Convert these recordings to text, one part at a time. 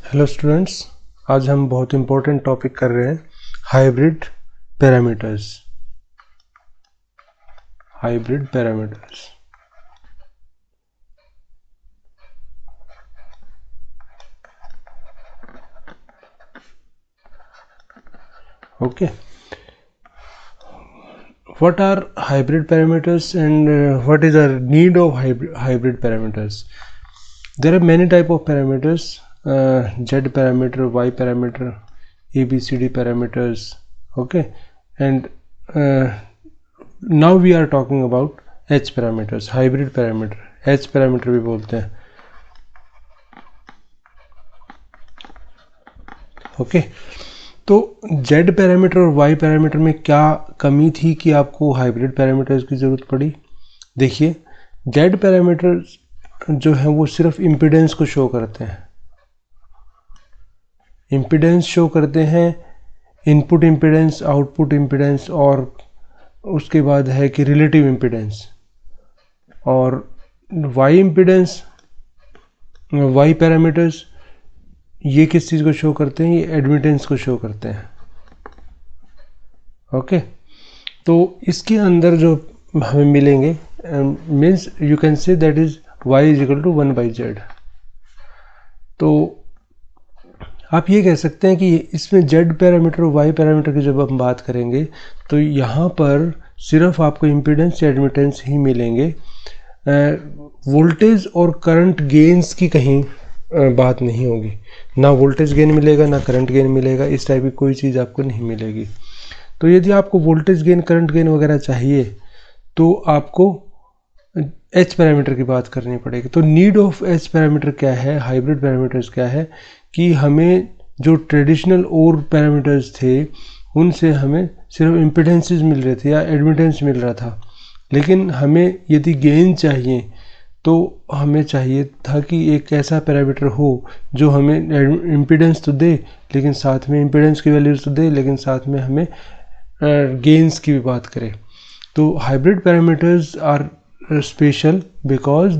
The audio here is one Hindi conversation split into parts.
हेलो स्टूडेंट्स, आज हम बहुत इम्पोर्टेंट टॉपिक कर रहे हैं hybrid parameters. Hybrid parameters okay. what are hybrid parameters and what is our need of hybrid parameters? There are many type of parameters, z parameter, y parameter, abcd parameters, okay, and now we are talking about h parameters, hybrid parameter, h parameter भी बोलते हैं, ओके। तो z पैरामीटर और y पैरामीटर में क्या कमी थी कि आपको हाइब्रिड पैरामीटर्स की ज़रूरत पड़ी? देखिए, z पैरामीटर जो है वो सिर्फ इम्पीडेंस को शो करते हैं, इम्पीडेंस शो करते हैं, इनपुट इम्पीडेंस, आउटपुट इम्पीडेंस, और उसके बाद है कि रिलेटिव इम्पीडेंस। और y इम्पीडेंस, y पैरामीटर्स ये किस चीज़ को शो करते हैं? ये एडमिटेंस को शो करते हैं, ओके। तो इसके अंदर जो हमें मिलेंगे means you can say that is y is equal to 1/z। तो आप ये कह सकते हैं कि इसमें z पैरामीटर और y पैरामीटर की जब हम बात करेंगे तो यहाँ पर सिर्फ आपको इम्पीडेंस या एडमिटेंस ही मिलेंगे, वोल्टेज और करंट गेन्स की कहीं बात नहीं होगी। ना वोल्टेज गेन मिलेगा, ना करंट गेन मिलेगा, इस टाइप की कोई चीज़ आपको नहीं मिलेगी। तो यदि आपको वोल्टेज गेन, करंट गेन वगैरह चाहिए तो आपको एच पैरामीटर की बात करनी पड़ेगी। तो नीड ऑफ एच पैरामीटर क्या है, हाइब्रिड पैरामीटर्स क्या है कि हमें जो ट्रेडिशनल और पैरामीटर्स थे उनसे हमें सिर्फ इम्पिडेंसेस मिल रहे थे या एडमिटेंस मिल रहा था, लेकिन हमें यदि गेन चाहिए तो हमें चाहिए था कि एक ऐसा पैरामीटर हो जो हमें इम्पीडेंस तो दे, लेकिन साथ में इम्पीडेंस की वैल्यूज तो दे, लेकिन साथ में हमें गेन्स की भी बात करे। तो hybrid parameters are special because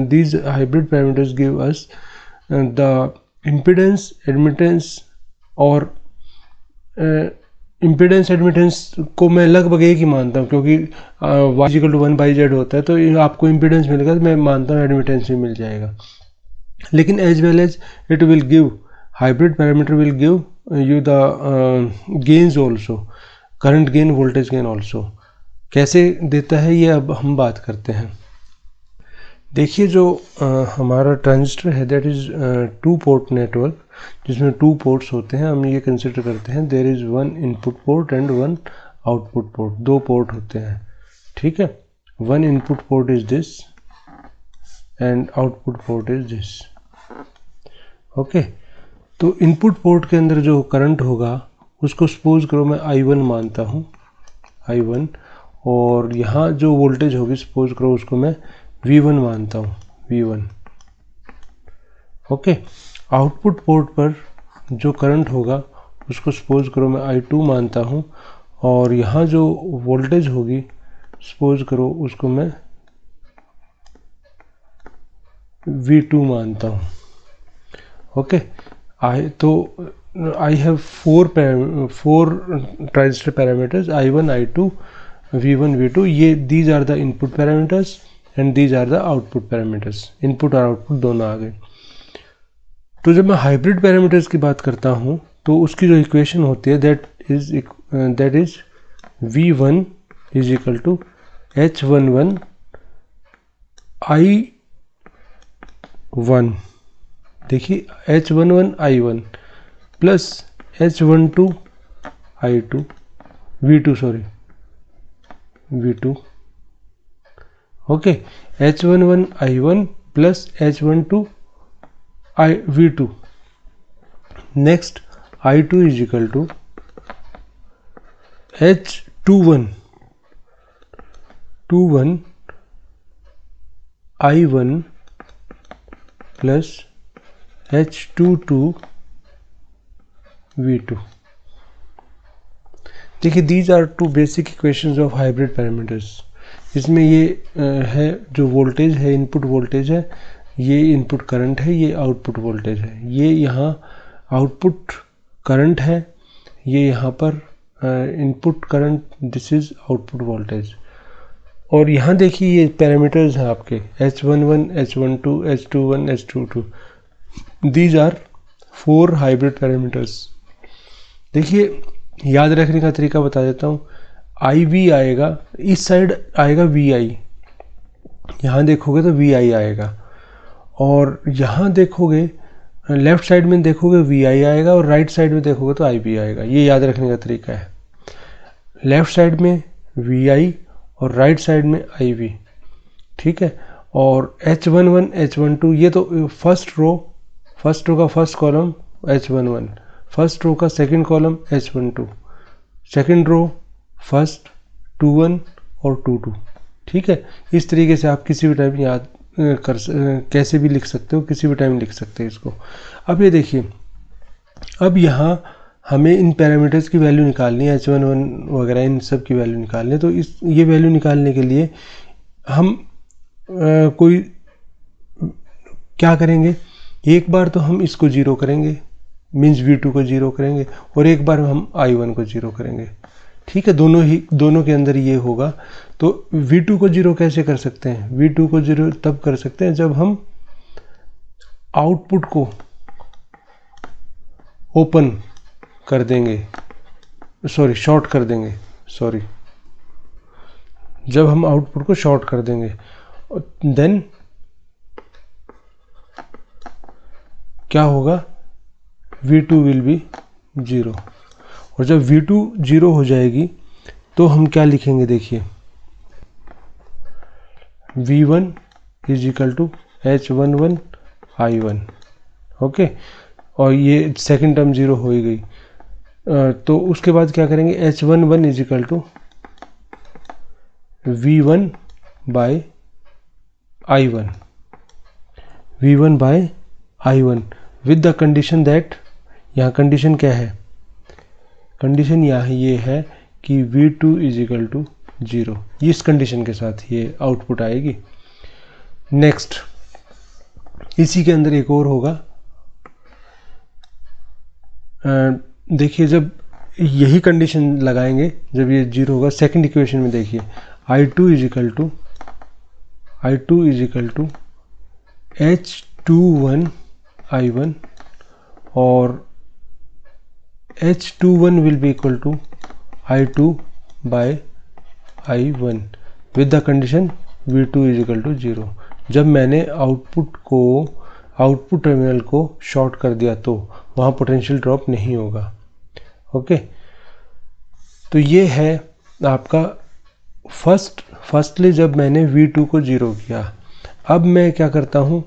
these hybrid parameters give us the impedance, admittance और इम्पीडेंस एडमिटेंस को मैं लगभग एक ही मानता हूँ, क्योंकि y इक्वल टू 1/z होता है तो आपको इम्पीडेंस मिलेगा, तो मैं मानता हूँ एडमिटेंस भी मिल जाएगा। लेकिन as well as it will give, hybrid parameter will give you the gains also, current gain, voltage gain also. कैसे देता है ये अब हम बात करते हैं। देखिए, जो हमारा ट्रांजिस्टर है दैट इज़ 2 पोर्ट नेटवर्क, जिसमें 2 पोर्ट्स होते हैं। हम ये कंसिडर करते हैं there is 1 input port and 1 output port, 2 port होते हैं, ठीक है। 1 input port is this and output port is this, okay. तो इनपुट पोर्ट के अंदर जो करंट होगा उसको सपोज करो मैं I1 मानता हूँ, I1, और यहाँ जो वोल्टेज होगी सपोज करो उसको मैं V1 मानता हूँ, V1, ओके। आउटपुट पोर्ट पर जो करंट होगा उसको सपोज करो मैं I2 मानता हूँ, और यहाँ जो वोल्टेज होगी सपोज करो उसको मैं V2 मानता हूँ, okay. I have 4 transistor parameters I1, I2, V1, V2। ये these are the input parameters and these are the output parameters। Input और आउटपुट दोनों आ गए। तो जब मैं हाइब्रिड पैरामीटर्स की बात करता हूँ तो उसकी जो इक्वेशन होती है that is V1 is equal to H11 I1, देखिए H11 I1 plus H12 I2 V2, sorry V2, okay. H11 I1 plus H12 V2। Next I2 is equal to H21 I1 plus H22 V2। देखिए, these are 2 basic equations of hybrid parameters. इसमें ये है जो वोल्टेज है, इनपुट वोल्टेज है, ये इनपुट करंट है, ये आउटपुट वोल्टेज है, ये यहाँ आउटपुट करंट है, ये यहाँ पर input current, this is output voltage. और यहाँ देखिए ये पैरामीटर्स हैं आपके H11, H12, H21, H22, these are 4 hybrid parameters. देखिए याद रखने का तरीका बता देता हूँ। IV आएगा, इस साइड आएगा VI, यहाँ देखोगे तो VI आएगा, और यहाँ देखोगे लेफ्ट साइड में देखोगे VI आएगा, और राइट साइड में देखोगे तो IB आएगा। ये याद रखने का तरीका है, लेफ्ट साइड में VI और राइट साइड में IB, ठीक है। और H11, H12 ये तो फर्स्ट रो का first column H11, first row का second column H12, second row first 21 और 22, ठीक है। इस तरीके से आप किसी भी टाइम याद कैसे भी लिख सकते हो, किसी भी टाइम लिख सकते हो इसको। अब ये देखिए, अब यहाँ हमें इन पैरामीटर्स की वैल्यू निकालनी है, H11 वगैरह इन सब की वैल्यू निकालनी है। तो ये वैल्यू निकालने के लिए हम कोई क्या करेंगे, एक बार तो हम इसको 0 करेंगे, मीन्स V2 को 0 करेंगे, और एक बार हम I1 को 0 करेंगे, ठीक है। दोनों के अंदर ये होगा। तो V2 को 0 कैसे कर सकते हैं, V2 को 0 तब कर सकते हैं जब हम आउटपुट को ओपन कर देंगे, शॉर्ट कर देंगे, जब हम आउटपुट को शॉर्ट कर देंगे, देन क्या होगा, V2 विल बी 0। और जब V2 0 हो जाएगी तो हम क्या लिखेंगे, देखिए V1 is equal to H11 I1, okay. और ये सेकंड टर्म 0 हो ही गई। तो उसके बाद क्या करेंगे, H11 is equal to V1 by I1, V1 by I1 with the condition that, यहाँ कंडीशन क्या है, कंडीशन यहाँ ये है कि V2 इज इक्वल टू 0, इस कंडीशन के साथ ये आउटपुट आएगी। नेक्स्ट इसी के अंदर एक और होगा, देखिए जब यही कंडीशन लगाएंगे, जब ये 0 होगा, सेकंड इक्वेशन में देखिए I2 is equal to H21 I1, और H21 will be equal to I2 by I1 with the condition V2 is equal to 0। जब मैंने आउटपुट टर्मिनल को शॉर्ट कर दिया तो वहाँ पोटेंशियल ड्रॉप नहीं होगा, ओके। तो ये है आपका फर्स्टली जब मैंने V2 को 0 किया। अब मैं क्या करता हूँ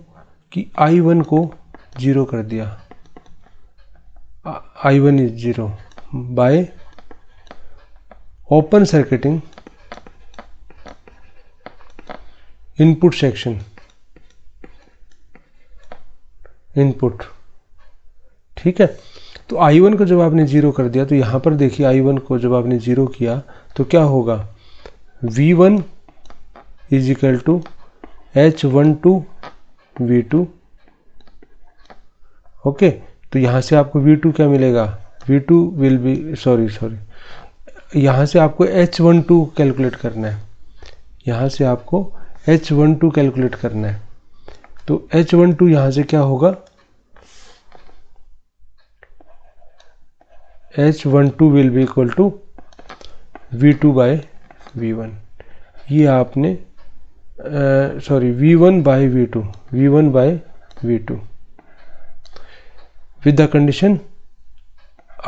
कि I1 को 0 कर दिया, I1 is 0 by open circuiting input section, input, ठीक है। तो I1 को जब आपने 0 कर दिया तो यहाँ पर देखिए I1 को जब आपने 0 किया तो क्या होगा, V1 is equal to H12 V2, okay. तो यहाँ से आपको V2 क्या मिलेगा, V2 विल बी यहाँ से आपको H12 कैलकुलेट करना है, यहाँ से आपको H12 कैलकुलेट करना है। तो H12 यहाँ से क्या होगा, H12 will be equal to V2 by V1। ये आपने V1 by V2 with the condition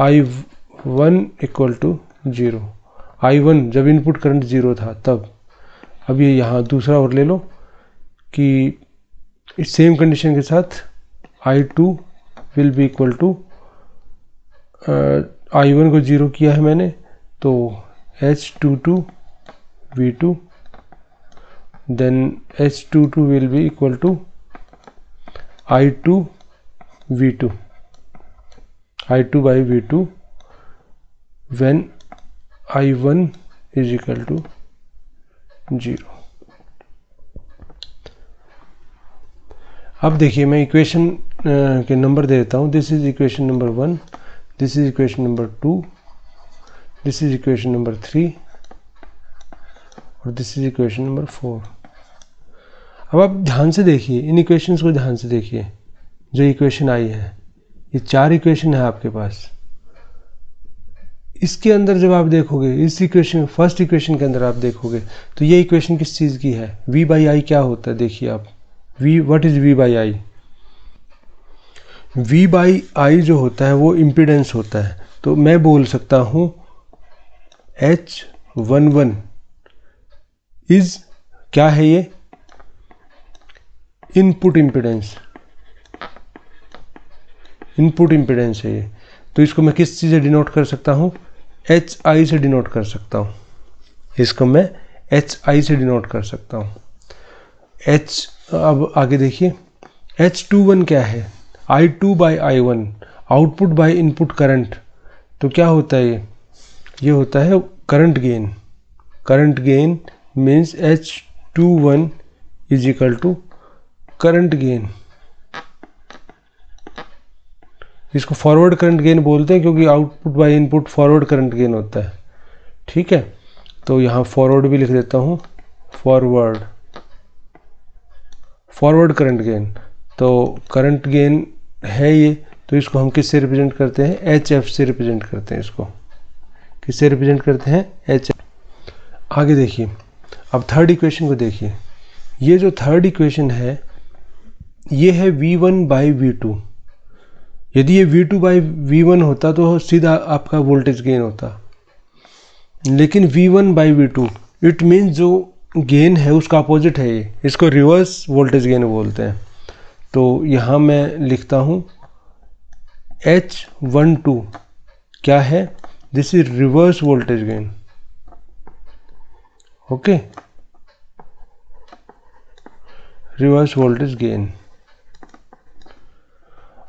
I1 equal to 0। I1 जब इनपुट करंट 0 था तब। अब ये यहाँ दूसरा और ले लो कि इस सेम कंडीशन के साथ I2 will be equal to, I1 को 0 किया है मैंने तो H22 V2, then H22 will be equal to I2 by V2 when I1 is equal to 0। अब देखिए मैं इक्वेशन के नंबर दे देता हूँ। This is equation number 1, this is equation number 2, this is equation number 3 और दिस इज इक्वेशन नंबर 4। अब आप ध्यान से देखिए, इन इक्वेशंस को ध्यान से देखिए। जो इक्वेशन आई है, ये 4 इक्वेशन है आपके पास। इसके अंदर जब आप देखोगे, इस इक्वेशन फर्स्ट इक्वेशन के अंदर आप देखोगे तो ये इक्वेशन किस चीज़ की है? v बाई आई क्या होता है? देखिए आप, what is v by I? v by I जो होता है वो इम्पीडेंस होता है। तो मैं बोल सकता हूँ H11 इज क्या है? ये इनपुट इम्पीडेंस, इनपुट इम्पीडेंस है ये। तो इसको मैं किस चीज़ से डिनोट कर सकता हूँ? HI से डिनोट कर सकता हूँ। इसको मैं HI से डिनोट कर सकता हूँ। अब आगे देखिए, H21 क्या है? I2 by I1, output by input current. तो क्या होता है ये होता है current gain. Current gain means H21 is equal to current gain. इसको फॉरवर्ड करंट गेन बोलते हैं क्योंकि output by input forward current gain होता है। ठीक है, तो यहाँ फॉरवर्ड भी लिख देता हूँ, फॉरवर्ड करंट गेन। तो करंट गेन है ये, तो इसको हम किससे रिप्रेजेंट करते हैं? HF से रिप्रेजेंट करते हैं। इसको किससे रिप्रेजेंट करते हैं? HF। आगे देखिए, अब थर्ड इक्वेशन को देखिए। ये जो थर्ड इक्वेशन है ये है V1 बाई V2। यदि ये V2 बाई V1 होता तो सीधा आपका वोल्टेज गेन होता, लेकिन V1 by V2 it means जो गेन है उसका अपोजिट है ये। इसको रिवर्स वोल्टेज गेन बोलते हैं। तो यहाँ मैं लिखता हूँ H12 क्या है? This is reverse voltage gain. Okay, reverse voltage gain.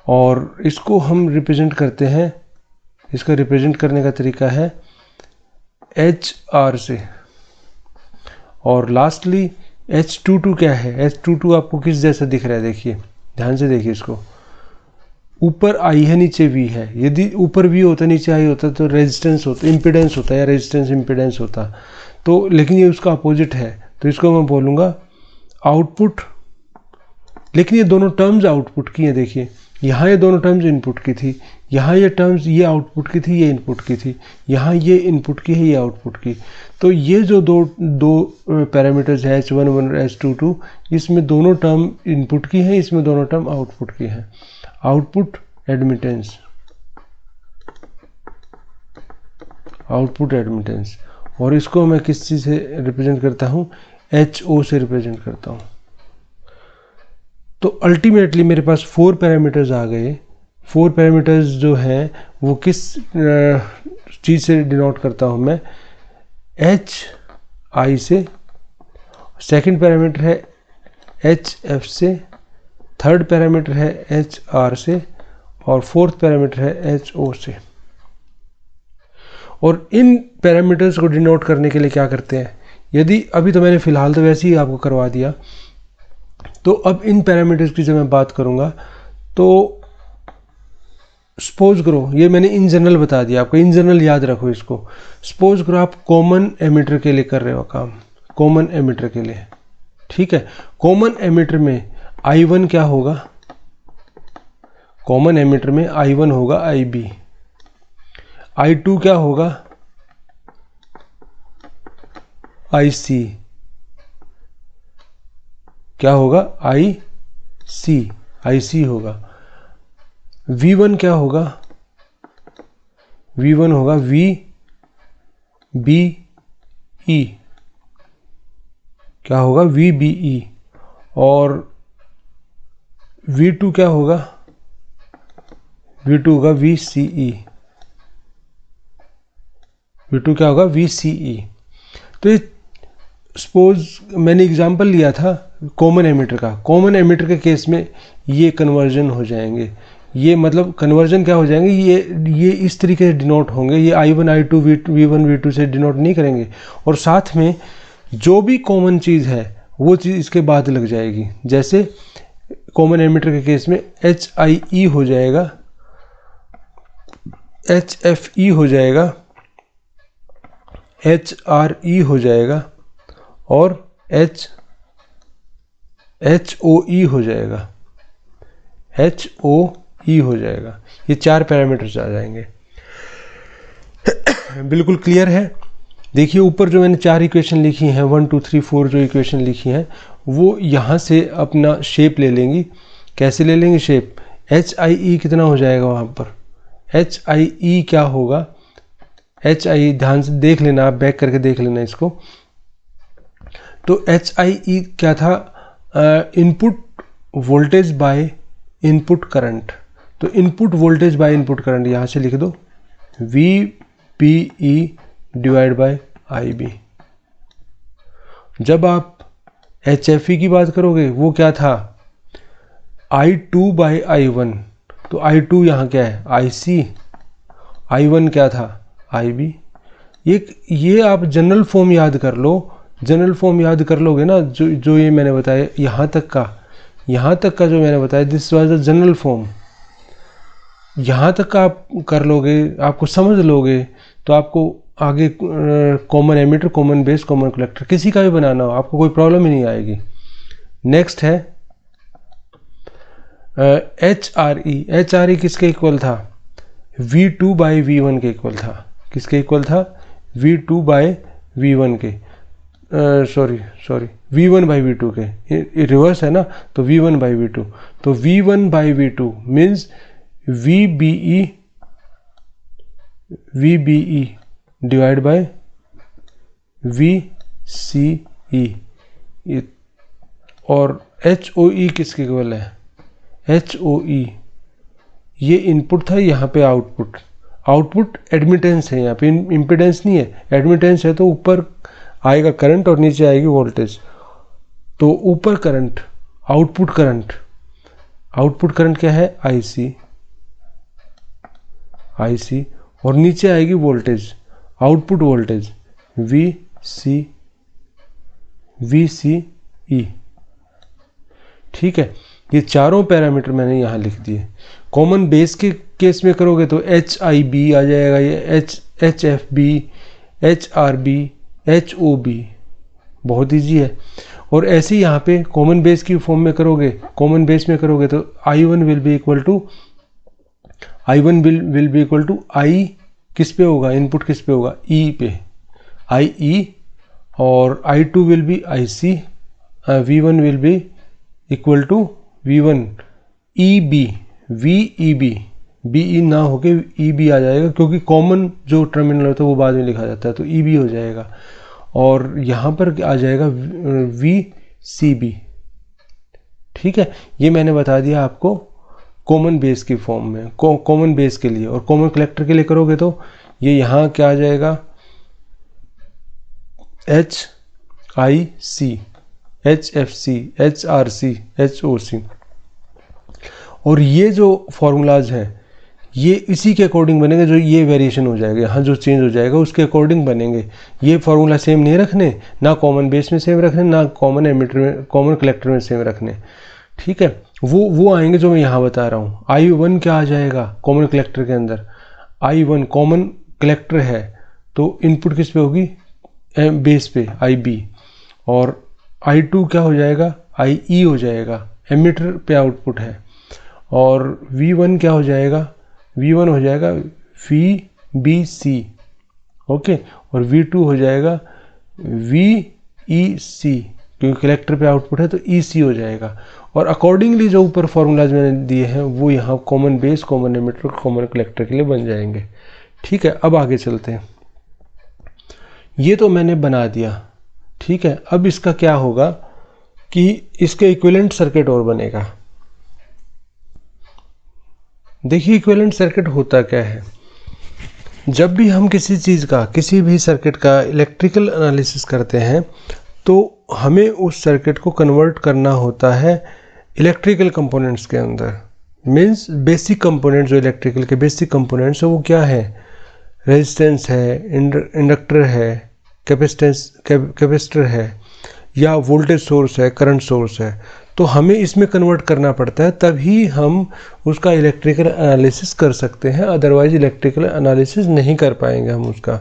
और इसको हम रिप्रेजेंट करते हैं, इसका रिप्रेजेंट करने का तरीका है HR से। और लास्टली H22 क्या है? H22 आपको किस जैसा दिख रहा है? देखिए, ध्यान से देखिए इसको। ऊपर I है, नीचे V है। यदि ऊपर V होता, नीचे I होता तो रेजिस्टेंस होता, इम्पीडेंस होता, या रेजिस्टेंस इम्पीडेंस होता। तो लेकिन ये उसका अपोजिट है, तो इसको मैं बोलूँगा आउटपुट। लेकिन ये दोनों टर्म्स आउटपुट की हैं। देखिए, यहाँ ये दोनों टर्म्स इनपुट की थी, यहाँ ये टर्म्स ये आउटपुट की थी, ये इनपुट की थी। यहाँ ये इनपुट की है, ये आउटपुट की। तो ये जो दो पैरामीटर्स है H11 और H22, इसमें दोनों टर्म इनपुट की हैं, इसमें दोनों टर्म आउटपुट की हैं। Output admittance, output admittance. और इसको मैं किस चीज़ से रिप्रेजेंट करता हूँ? HO से रिप्रेजेंट करता हूँ। तो अल्टीमेटली मेरे पास 4 पैरामीटर्स आ गए। 4 पैरामीटर्स जो हैं वो किस चीज़ से डिनोट करता हूँ मैं? HI से। सेकंड पैरामीटर है HF से, थर्ड पैरामीटर है HR से, और फोर्थ पैरामीटर है HO से। और इन पैरामीटर्स को डिनोट करने के लिए क्या करते हैं? यदि अभी तो मैंने फ़िलहाल तो वैसे ही आपको करवा दिया, तो अब इन पैरामीटर्स की जब मैं बात करूंगा तो सपोज करो, ये मैंने इन जनरल बता दिया आपको, इन जनरल याद रखो इसको। सपोज करो आप कॉमन एमिटर के लिए कर रहे हो काम, कॉमन एमिटर के लिए। ठीक है, कॉमन एमिटर में I1 क्या होगा? कॉमन एमिटर में I1 होगा IB। I2 क्या होगा? IC। क्या होगा? IC होगा। V1 क्या होगा? V1 होगा VBE। क्या होगा? VBE। और V2 क्या होगा? V2 होगा VCE। V2 क्या होगा? VCE। तो ये सपोज मैंने एग्जांपल लिया था कॉमन एमिटर का। कॉमन एमिटर के केस में ये कन्वर्जन हो जाएंगे। ये मतलब कन्वर्जन क्या हो जाएंगे? ये इस तरीके से डिनोट होंगे। ये I1 I2 V1 V2 से डिनोट नहीं करेंगे, और साथ में जो भी कॉमन चीज़ है वो चीज़ इसके बाद लग जाएगी। जैसे कॉमन एमिटर के केस में HIE हो जाएगा, HFE हो जाएगा, HRE हो जाएगा और HOE हो जाएगा, HOE हो जाएगा। ये 4 पैरामीटर्स आ जाएंगे। बिल्कुल क्लियर है। देखिए ऊपर जो मैंने 4 इक्वेशन लिखी हैं, 1 2 3 4 जो इक्वेशन लिखी हैं, वो यहाँ से अपना शेप ले लेंगी। कैसे ले लेंगे शेप? HIE कितना हो जाएगा वहाँ पर? HIE क्या होगा? HIE ध्यान से देख लेना, आप बैक करके देख लेना इसको। तो HIE क्या था? Input voltage by input current. तो input voltage by input current यहाँ से लिख दो, VBE डिवाइड बाय IB। जब आप HFE की बात करोगे वो क्या था? I2 bye I1। तो I2 यहाँ क्या है? IC। I1 क्या था? IB। ये आप जनरल फॉर्म याद कर लो। जनरल फॉर्म याद कर लोगे ना, जो ये मैंने बताया यहाँ तक का जो मैंने बताया, this was the general form. यहाँ तक का आप कर लोगे, आपको समझ लोगे, तो आपको आगे common emitter, common base, common collector किसी का भी बनाना हो, आपको कोई प्रॉब्लम ही नहीं आएगी। नेक्स्ट है HRE किसके इक्वल था? V2 बाई V1 के इक्वल था। किसके इक्वल था? V2 बाई V1 के, सॉरी V1 बाई V2 के, रिवर्स है ना, तो V1 बाई V2। तो V1 by V2 means VBE divide by VCE। और HOE किसके इक्वल है? HOE ये इनपुट था, यहाँ पे आउटपुट एडमिटेंस है, यहाँ पे इम्पिडेंस नहीं है, एडमिटेंस है। तो ऊपर आएगा करंट और नीचे आएगी वोल्टेज। तो ऊपर करंट, आउटपुट करंट क्या है? IC और नीचे आएगी वोल्टेज, आउटपुट वोल्टेज VCE। ठीक है, ये चारों पैरामीटर मैंने यहाँ लिख दिए। कॉमन बेस के केस में करोगे तो HIB आ जाएगा, ये HFB, HRB, HOB, बहुत ईजी है। और ऐसे ही यहाँ पे कॉमन बेस की फॉर्म में करोगे, कॉमन बेस में करोगे तो I1 will be equal to I किस पे होगा? इनपुट किस पे होगा? E पे, IE। और I2 will be IC, V1 will be equal to V1 EB, VEB, BE ना होके EB आ जाएगा, क्योंकि कॉमन जो टर्मिनल होता है वो बाद में लिखा जाता है, तो EB हो जाएगा। और यहाँ पर आ जाएगा VCB। ठीक है, ये मैंने बता दिया आपको कॉमन बेस की फॉर्म में, कॉमन बेस के लिए। और कॉमन कलेक्टर के लिए करोगे तो ये यहाँ क्या आ जाएगा? HIC, HFC, HRC, HOC। और ये जो फॉर्मूलाज हैं ये इसी के अकॉर्डिंग बनेंगे, जो ये वेरिएशन हो जाएगा, यहाँ जो चेंज हो जाएगा उसके अकॉर्डिंग बनेंगे। ये फार्मूला सेम नहीं रखने, ना कॉमन बेस में सेम रखने, ना कॉमन एमिटर में, कॉमन कलेक्टर में सेम रखने। ठीक है, वो आएंगे जो मैं यहाँ बता रहा हूँ। I1 क्या आ जाएगा कॉमन कलेक्टर के अंदर? I1 कॉमन कलेक्टर है तो इनपुट किस पे होगी? बेस पे, IB। और I2 क्या हो जाएगा? IE हो जाएगा, एमिटर पे आउटपुट है। और V1 क्या हो जाएगा? V1 हो जाएगा VBC, ओके। और V2 हो जाएगा VEC, क्योंकि कलेक्टर पे आउटपुट है तो EC हो जाएगा। और अकॉर्डिंगली जो ऊपर फॉर्मूलाज मैंने दिए हैं वो यहाँ common base, common emitter, common collector के लिए बन जाएंगे। ठीक है, अब आगे चलते हैं। ये तो मैंने बना दिया, ठीक है। अब इसका क्या होगा कि इसका इक्विवेलेंट सर्किट और बनेगा। देखिए इक्विवेलेंट सर्किट होता क्या है? जब भी हम किसी चीज़ का, किसी भी सर्किट का इलेक्ट्रिकल एनालिसिस करते हैं तो हमें उस सर्किट को कन्वर्ट करना होता है इलेक्ट्रिकल कंपोनेंट्स के अंदर। मीन्स बेसिक कंपोनेंट्स, जो इलेक्ट्रिकल के बेसिक कंपोनेंट्स है वो क्या है? रेजिस्टेंस है, इंडक्टर है, कैपेसिटर है, या वोल्टेज सोर्स है, करंट सोर्स है। तो हमें इसमें कन्वर्ट करना पड़ता है, तभी हम उसका इलेक्ट्रिकल एनालिसिस कर सकते हैं, अदरवाइज इलेक्ट्रिकल एनालिसिस नहीं कर पाएंगे हम उसका।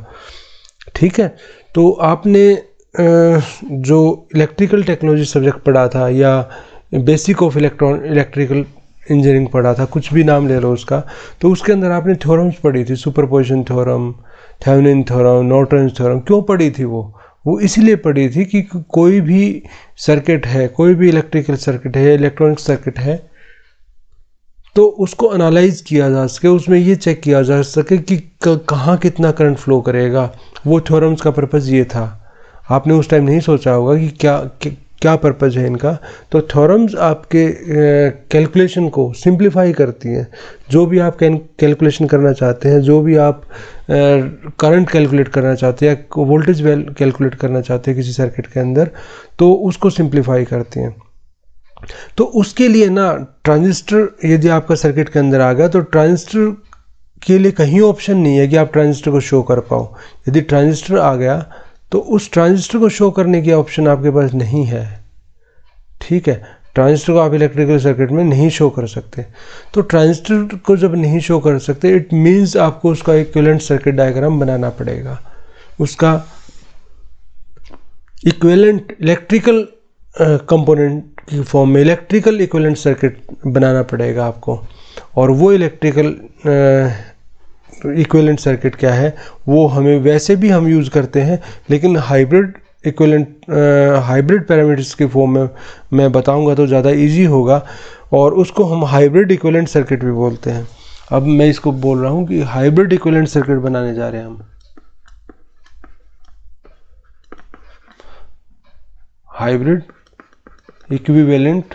ठीक है, तो आपने जो इलेक्ट्रिकल टेक्नोलॉजी सब्जेक्ट पढ़ा था या बेसिक ऑफ इलेक्ट्रिकल इंजीनियरिंग पढ़ा था, कुछ भी नाम ले लो उसका, तो उसके अंदर आपने थ्योरम्स पढ़ी थी, superposition theorem, Thevenin theorem, Norton theorem. क्यों पढ़ी थी वो इसलिए पढ़ी थी कि कोई भी सर्किट है, कोई भी इलेक्ट्रिकल सर्किट है, इलेक्ट्रॉनिक सर्किट है, तो उसको एनालाइज किया जा सके, उसमें ये चेक किया जा सके कि कहाँ कितना करंट फ्लो करेगा। वो थ्योरम्स का पर्पज़ ये था। आपने उस टाइम नहीं सोचा होगा कि क्या पर्पज़ है इनका। तो थ्योरम्स आपके कैलकुलेशन को सिंप्लीफाई करती हैं। जो भी आप कैलकुलेशन करना चाहते हैं, जो भी आप करंट कैलकुलेट करना चाहते हैं या वोल्टेज कैलकुलेट करना चाहते हैं किसी सर्किट के अंदर, तो उसको सिंप्लीफाई करती हैं। तो उसके लिए ना ट्रांजिस्टर, यदि आपका सर्किट के अंदर आ गया, तो ट्रांजिस्टर के लिए कहीं ऑप्शन नहीं है कि आप ट्रांजिस्टर को शो कर पाओ। यदि ट्रांजिस्टर आ गया तो उस ट्रांजिस्टर को शो करने की ऑप्शन आपके पास नहीं है। ठीक है, ट्रांजिस्टर को आप इलेक्ट्रिकल सर्किट में नहीं शो कर सकते। तो ट्रांजिस्टर को जब नहीं शो कर सकते, इट मीन्स आपको उसका इक्विवेलेंट सर्किट डायग्राम बनाना पड़ेगा। उसका इक्विवेलेंट इलेक्ट्रिकल कंपोनेंट की फॉर्म में इलेक्ट्रिकल इक्विवेलेंट सर्किट बनाना पड़ेगा आपको। और वो इलेक्ट्रिकल इक्विवेलेंट सर्किट क्या है, वो हमें वैसे भी हम यूज़ करते हैं, लेकिन हाइब्रिड पैरामीटर्स की फॉर्म में मैं बताऊंगा तो ज़्यादा इजी होगा, और उसको हम हाइब्रिड इक्विवेलेंट सर्किट भी बोलते हैं। अब मैं इसको बोल रहा हूँ कि हाइब्रिड इक्विवेलेंट सर्किट बनाने जा रहे हैं हम। हाइब्रिड इक्विवेलेंट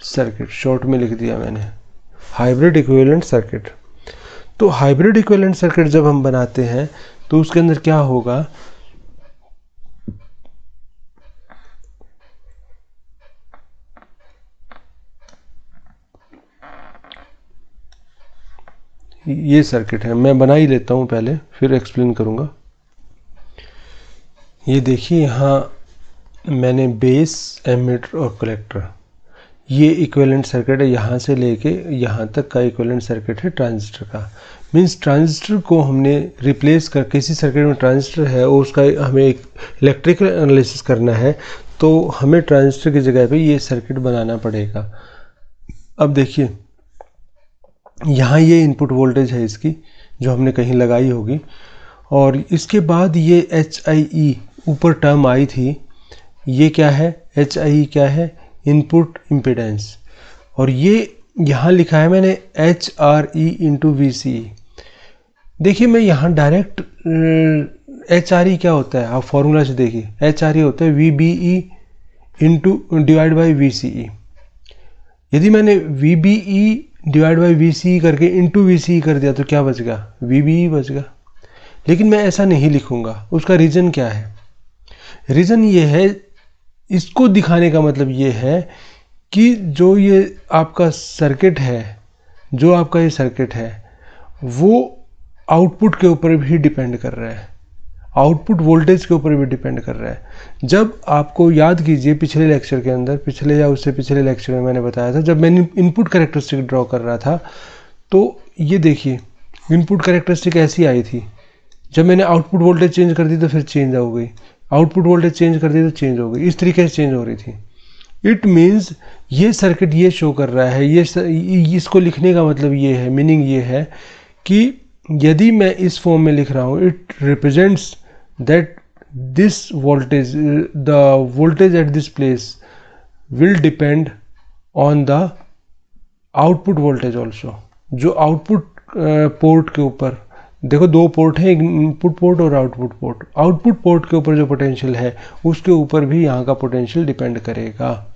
सर्किट शॉर्ट में लिख दिया मैंने, हाइब्रिड इक्विवेलेंट सर्किट। तो हाइब्रिड इक्विवेलेंट सर्किट जब हम बनाते हैं तो उसके अंदर क्या होगा, ये सर्किट है, मैं बना ही लेता हूँ पहले, फिर एक्सप्लेन करूँगा। ये देखिए, यहाँ मैंने बेस, एमीटर और कलेक्टर, ये इक्विवेलेंट सर्किट है। यहाँ से लेके यहाँ तक का इक्विवेलेंट सर्किट है ट्रांजिस्टर का। मीन्स ट्रांजिस्टर को हमने रिप्लेस कर, किसी सर्किट में ट्रांजिस्टर है और उसका हमें एक इलेक्ट्रिकल एनालिसिस करना है, तो हमें ट्रांजिस्टर की जगह पे ये सर्किट बनाना पड़ेगा। अब देखिए, यहाँ ये इनपुट वोल्टेज है इसकी, जो हमने कहीं लगाई होगी, और इसके बाद ये HIE ऊपर टर्म आई थी, ये क्या है, HIE क्या है, इनपुट इम्पीडेंस। और ये यहाँ लिखा है मैंने HRE इंटू VCE। देखिए, मैं यहाँ डायरेक्ट HRE क्या होता है, आप फॉर्मूला से देखिए, HRE होता है VBE into divide by VCE। यदि मैंने VBE डिवाइड बाई VCE करके इंटू VCE कर दिया तो क्या बच गया, VBE बच गया। लेकिन मैं ऐसा नहीं लिखूंगा। उसका रीज़न क्या है, रीज़न ये है, इसको दिखाने का मतलब ये है कि जो ये आपका सर्किट है, जो आपका ये सर्किट है, वो आउटपुट के ऊपर भी डिपेंड कर रहा है, आउटपुट वोल्टेज के ऊपर भी डिपेंड कर रहा है। जब आपको याद कीजिए, पिछले लेक्चर के अंदर, पिछले या उससे पिछले लेक्चर में मैंने बताया था, जब मैंने इनपुट कैरेक्टरिस्टिक ड्रॉ कर रहा था, तो ये देखिए इनपुट कैरेक्टरिस्टिक ऐसी आई थी। जब मैंने आउटपुट वोल्टेज चेंज कर दी तो फिर चेंज हो गई, आउटपुट वोल्टेज चेंज कर दी तो चेंज हो गई, इस तरीके से चेंज हो रही थी। इट मीन्स ये सर्किट ये शो कर रहा है, इसको लिखने का मतलब ये है, मीनिंग ये है कि यदि मैं इस फॉर्म में लिख रहा हूँ, it represents that this voltage, the voltage at this place will depend on the output voltage also. जो आउटपुट पोर्ट के ऊपर, देखो दो पोर्ट है, इनपुट पोर्ट और आउटपुट पोर्ट, आउटपुट पोर्ट के ऊपर जो पोटेंशियल है उसके ऊपर भी यहाँ का पोटेंशियल डिपेंड करेगा।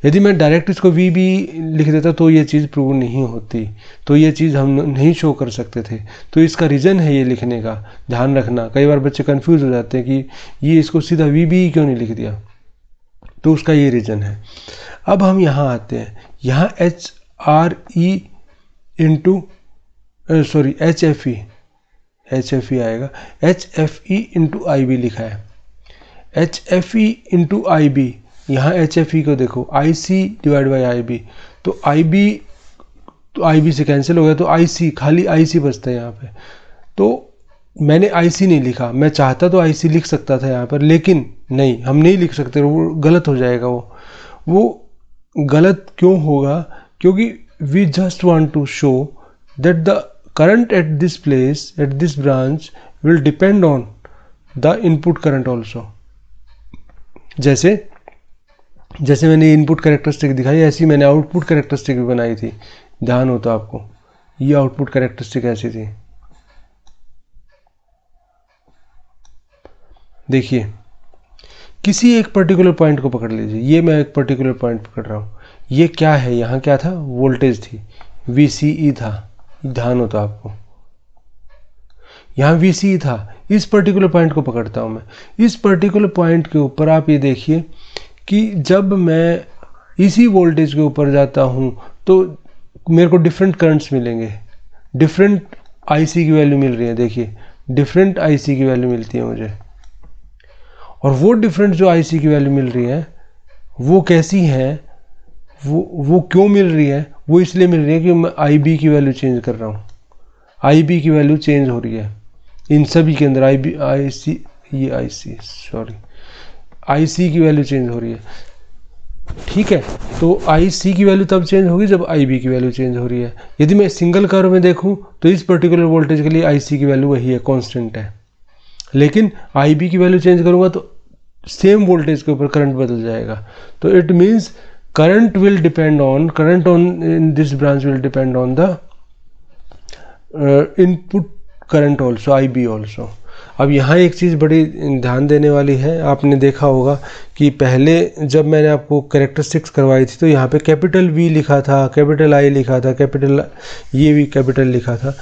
यदि मैं डायरेक्ट इसको VB लिख देता तो ये चीज़ प्रूव नहीं होती, तो ये चीज़ हम नहीं शो कर सकते थे। तो इसका रीज़न है ये लिखने का, ध्यान रखना। कई बार बच्चे कंफ्यूज हो जाते हैं कि ये इसको सीधा VB क्यों नहीं लिख दिया, तो उसका ये रीज़न है। अब हम यहाँ आते हैं, यहाँ HRE इंटू HFE आएगा, HFE इंटू IB लिखा है। HFE इंटू IB यहाँ HFE को देखो, IC डिवाइड बाई IB, तो IB से कैंसिल हो गया, तो IC, खाली IC बचता है यहाँ पे। तो मैंने IC नहीं लिखा, मैं चाहता तो IC लिख सकता था यहाँ पर, लेकिन नहीं, हम नहीं लिख सकते, वो गलत हो जाएगा। वो गलत क्यों होगा? क्योंकि we just want to show that the current at this place, at this branch will depend on the input current also. जैसे मैंने इनपुट कैरेक्टरिस्टिक दिखाई, ऐसी मैंने आउटपुट कैरेक्टरिस्टिक भी बनाई थी, ध्यान हो तो आपको। ये आउटपुट कैरेक्टरिस्टिक ऐसी थी, देखिए, किसी एक पर्टिकुलर पॉइंट को पकड़ लीजिए। ये मैं एक पर्टिकुलर पॉइंट पकड़ रहा हूँ, ये क्या है, यहाँ क्या था, वोल्टेज थी, VCE था, ध्यान हो तो आपको, यहाँ VCE था। इस पर्टिकुलर पॉइंट को पकड़ता हूँ मैं। इस पर्टिकुलर पॉइंट के ऊपर आप ये देखिए कि जब मैं इसी वोल्टेज के ऊपर जाता हूँ तो मेरे को डिफरेंट करंट्स मिलेंगे, डिफरेंट IC की वैल्यू मिल रही है, देखिए डिफरेंट IC की वैल्यू मिलती है मुझे। और वो डिफरेंट जो IC की वैल्यू मिल रही है वो कैसी है, वो क्यों मिल रही है? वो इसलिए मिल रही है कि मैं IB की वैल्यू चेंज कर रहा हूँ, IB की वैल्यू चेंज हो रही है इन सभी के अंदर। IC की वैल्यू चेंज हो रही है, ठीक है। तो IC की वैल्यू तब चेंज होगी जब IB की वैल्यू चेंज हो रही है। यदि मैं सिंगल कर्व में देखूं तो इस पर्टिकुलर वोल्टेज के लिए IC की वैल्यू वही है, कांस्टेंट है, लेकिन IB की वैल्यू चेंज करूंगा तो सेम वोल्टेज के ऊपर करंट बदल जाएगा। तो it means current on in this branch will depend on the input current also, IB also. अब यहाँ एक चीज़ बड़ी ध्यान देने वाली है, आपने देखा होगा कि पहले जब मैंने आपको कैरेक्टरिस्टिक्स करवाई थी तो यहाँ पे कैपिटल V लिखा था, कैपिटल I लिखा था, कैपिटल ये भी कैपिटल लिखा था,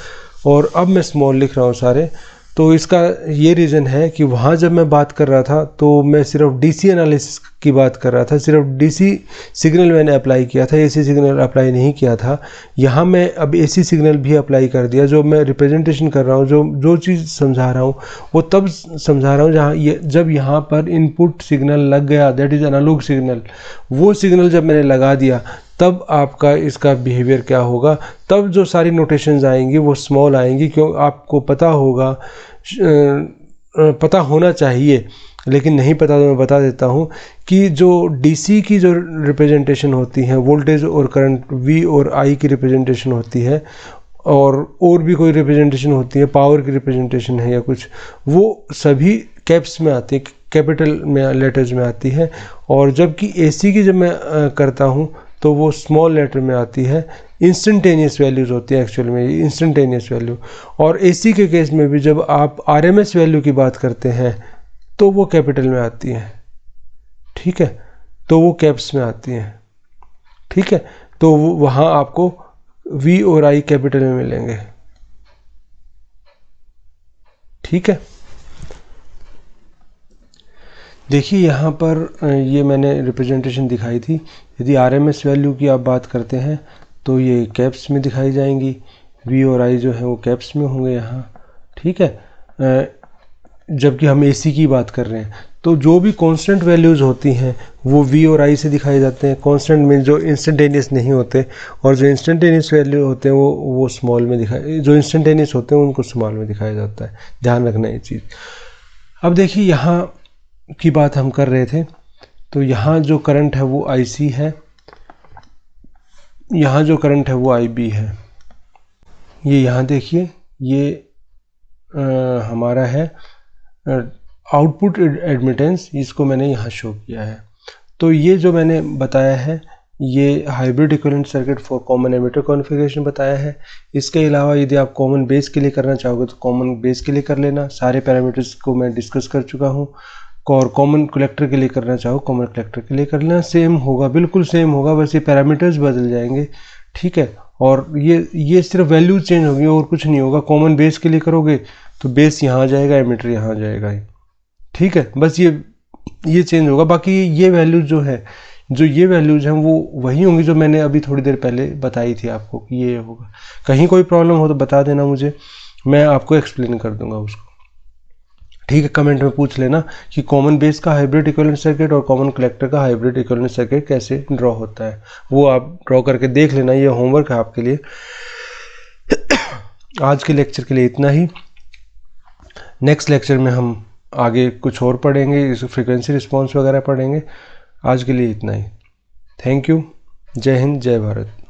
और अब मैं स्मॉल लिख रहा हूँ सारे। तो इसका ये रीज़न है कि वहाँ जब मैं बात कर रहा था तो मैं सिर्फ DC एनालिसिस की बात कर रहा था, सिर्फ DC सिग्नल मैंने अप्लाई किया था, AC सिग्नल अप्लाई नहीं किया था। यहाँ मैं अब AC सिग्नल भी अप्लाई कर दिया। जो मैं रिप्रेजेंटेशन कर रहा हूँ, जो चीज़ समझा रहा हूँ वो तब समझा रहा हूँ जब यहाँ पर इनपुट सिग्नल लग गया, दैट इज़ एनालॉग सिग्नल। वो सिग्नल जब मैंने लगा दिया तब आपका इसका बिहेवियर क्या होगा, तब जो सारी नोटेशंस आएंगी वो स्मॉल आएंगी। क्यों? आपको पता होगा, पता होना चाहिए, लेकिन नहीं पता तो मैं बता देता हूँ कि जो DC की जो रिप्रेजेंटेशन होती है, वोल्टेज और करंट V और I की रिप्रेजेंटेशन होती है, और भी कोई रिप्रेजेंटेशन होती है, पावर की रिप्रेजेंटेशन है या कुछ, वो सभी कैप्स में आती है, कैपिटल में लेटर्स में आती है। और जबकि AC की जब मैं करता हूँ तो वो स्मॉल लेटर में आती है। इंस्टेंटेनियस वैल्यूज़ होती है एक्चुअल में, इंस्टेंटेनियस वैल्यू। और AC के केस में भी जब आप RMS वैल्यू की बात करते हैं तो वो कैपिटल में आती है, ठीक है, तो वो कैप्स में आती हैं, ठीक है। तो वहाँ आपको V और I कैपिटल में मिलेंगे, ठीक है। देखिए यहाँ पर ये मैंने रिप्रेजेंटेशन दिखाई थी। यदि RMS वैल्यू की आप बात करते हैं तो ये कैप्स में दिखाई जाएंगी, V और I जो है वो कैप्स में होंगे यहाँ, ठीक है। जबकि हम AC की बात कर रहे हैं तो जो भी कांस्टेंट वैल्यूज़ होती हैं वो V और I से दिखाए जाते हैं। कांस्टेंट में जो इंस्टेंटेनियस नहीं होते, और जो इंस्टेंटेनियस वैल्यू होते हैं वो स्मॉल में दिखाए, जो इंस्टेंटेनियस होते हैं उनको स्मॉल में दिखाया जाता है। ध्यान रखना ये चीज़। अब देखिए यहाँ की बात हम कर रहे थे, तो यहाँ जो करंट है वो IC है, यहाँ जो करंट है वो IB है। ये यहाँ देखिए, ये हमारा है आउटपुट एडमिटेंस, इसको मैंने यहाँ शो किया है। तो ये जो मैंने बताया है ये hybrid equivalent circuit for common emitter configuration बताया है। इसके अलावा यदि आप कॉमन बेस के लिए करना चाहोगे तो कॉमन बेस के लिए कर लेना, सारे पैरामीटर्स को मैं डिस्कस कर चुका हूँ। और कॉमन कलेक्टर के लिए करना चाहो कॉमन कलेक्टर के लिए कर लेना, सेम होगा, बिल्कुल सेम होगा, बस ये पैरामीटर्स बदल जाएंगे, ठीक है। और ये सिर्फ वैल्यू चेंज होगी और कुछ नहीं होगा। कॉमन बेस के लिए करोगे तो बेस यहाँ आ जाएगा, एमिटर यहाँ आ जाएगा, ठीक है, बस ये चेंज होगा। बाकी ये वैल्यूज जो है, जो ये वैल्यूज हैं वो वही होंगी जो मैंने अभी थोड़ी देर पहले बताई थी आपको कि ये होगा। कहीं कोई प्रॉब्लम हो तो बता देना मुझे, मैं आपको एक्सप्लेन कर दूंगा उसको, ठीक है, कमेंट में पूछ लेना कि कॉमन बेस का हाइब्रिड इक्विवेलेंट सर्किट और कॉमन कलेक्टर का हाइब्रिड इक्विवेलेंट सर्किट कैसे ड्रॉ होता है, वो आप ड्रॉ करके देख लेना। ये होमवर्क है आपके लिए। आज के लेक्चर के लिए इतना ही। नेक्स्ट लेक्चर में हम आगे कुछ और पढ़ेंगे, इस फ्रीक्वेंसी रिस्पॉन्स वगैरह पढ़ेंगे। आज के लिए इतना ही। Thank you. जय हिंद, जय भारत।